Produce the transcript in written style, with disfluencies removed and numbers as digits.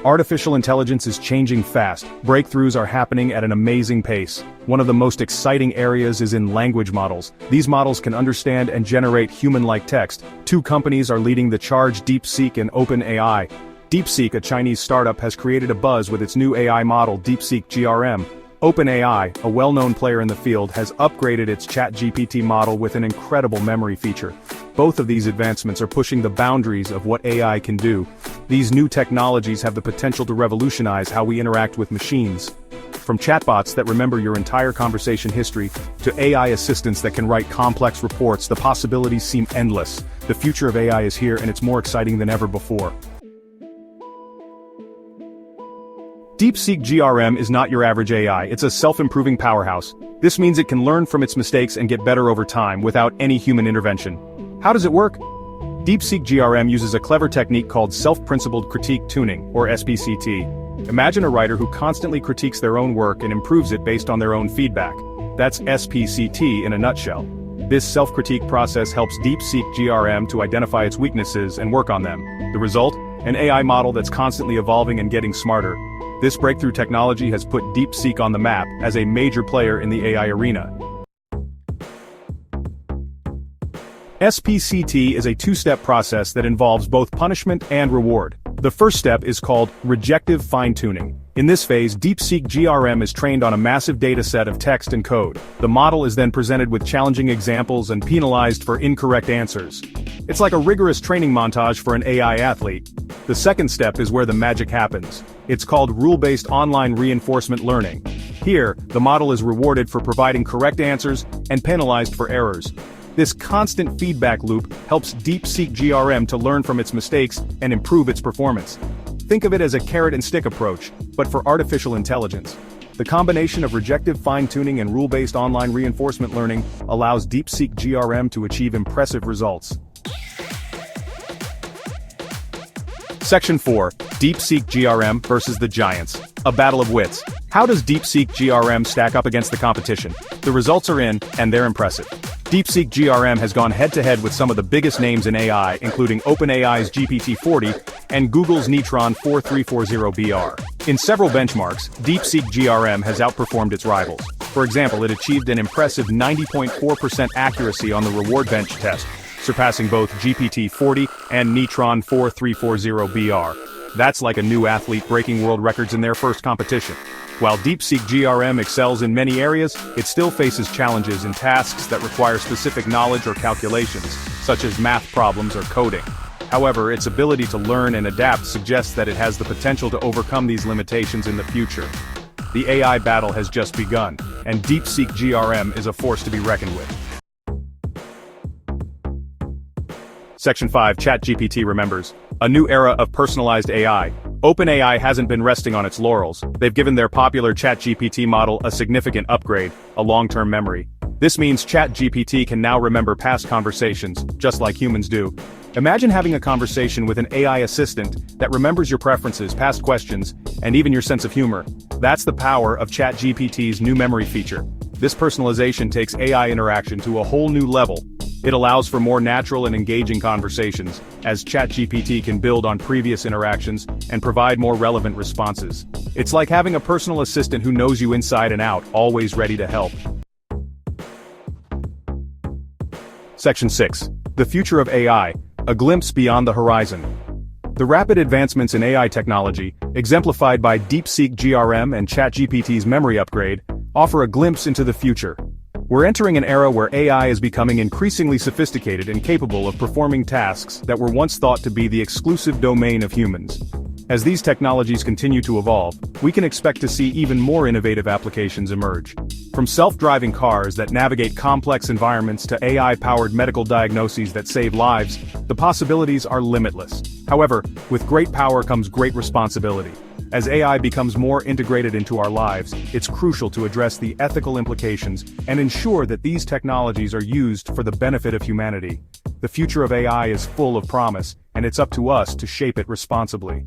Artificial intelligence is changing fast. Breakthroughs are happening at an amazing pace. One of the most exciting areas is in language models. These models can understand and generate human-like text. Two companies are leading the charge: DeepSeek and OpenAI. DeepSeek, a Chinese startup, has created a buzz with its new AI model, DeepSeek GRM. OpenAI, a well-known player in the field, has upgraded its ChatGPT model with an incredible memory feature. Both of these advancements are pushing the boundaries of what AI can do. These new technologies have the potential to revolutionize how we interact with machines. From chatbots that remember your entire conversation history, to AI assistants that can write complex reports, the possibilities seem endless. The future of AI is here, and it's more exciting than ever before. DeepSeek GRM is not your average AI, it's a self-improving powerhouse. This means it can learn from its mistakes and get better over time without any human intervention. How does it work? DeepSeek GRM uses a clever technique called self-principled critique tuning, or SPCT. Imagine a writer who constantly critiques their own work and improves it based on their own feedback. That's SPCT in a nutshell. This self-critique process helps DeepSeek GRM to identify its weaknesses and work on them. The result? An AI model that's constantly evolving and getting smarter. This breakthrough technology has put DeepSeek on the map as a major player in the AI arena. SPCT is a two-step process that involves both punishment and reward. The first step is called rejective fine-tuning. In this phase, DeepSeek GRM is trained on a massive dataset of text and code. The model is then presented with challenging examples and penalized for incorrect answers. It's like a rigorous training montage for an AI athlete. The second step is where the magic happens. It's called rule-based online reinforcement learning. Here, the model is rewarded for providing correct answers and penalized for errors. This constant feedback loop helps DeepSeek GRM to learn from its mistakes and improve its performance. Think of it as a carrot-and-stick approach, but for artificial intelligence. The combination of rejective fine-tuning and rule-based online reinforcement learning allows DeepSeek GRM to achieve impressive results. Section 4. DeepSeek GRM versus the giants. A battle of wits. How does DeepSeek GRM stack up against the competition? The results are in, and they're impressive. DeepSeek GRM has gone head-to-head with some of the biggest names in AI, including OpenAI's GPT-40 and Google's Neutron 4340BR. In several benchmarks, DeepSeek GRM has outperformed its rivals. For example, it achieved an impressive 90.4% accuracy on the reward bench test, surpassing both GPT-40 and Neutron 4340BR. That's like a new athlete breaking world records in their first competition. While DeepSeek GRM excels in many areas, it still faces challenges in tasks that require specific knowledge or calculations, such as math problems or coding. However, its ability to learn and adapt suggests that it has the potential to overcome these limitations in the future. The AI battle has just begun, and DeepSeek GRM is a force to be reckoned with. Section 5. ChatGPT remembers. A new era of personalized AI. OpenAI hasn't been resting on its laurels. They've given their popular ChatGPT model a significant upgrade, a long-term memory. This means ChatGPT can now remember past conversations, just like humans do. Imagine having a conversation with an AI assistant that remembers your preferences, past questions, and even your sense of humor. That's the power of ChatGPT's new memory feature. This personalization takes AI interaction to a whole new level. It allows for more natural and engaging conversations, as ChatGPT can build on previous interactions and provide more relevant responses. It's like having a personal assistant who knows you inside and out, always ready to help. Section 6. The future of AI. A glimpse beyond the horizon. The rapid advancements in AI technology, exemplified by DeepSeek GRM and ChatGPT's memory upgrade, offer a glimpse into the future. We're entering an era where AI is becoming increasingly sophisticated and capable of performing tasks that were once thought to be the exclusive domain of humans. As these technologies continue to evolve, we can expect to see even more innovative applications emerge. From self-driving cars that navigate complex environments to AI-powered medical diagnoses that save lives, the possibilities are limitless. However, with great power comes great responsibility. As AI becomes more integrated into our lives, it's crucial to address the ethical implications and ensure that these technologies are used for the benefit of humanity. The future of AI is full of promise, and it's up to us to shape it responsibly.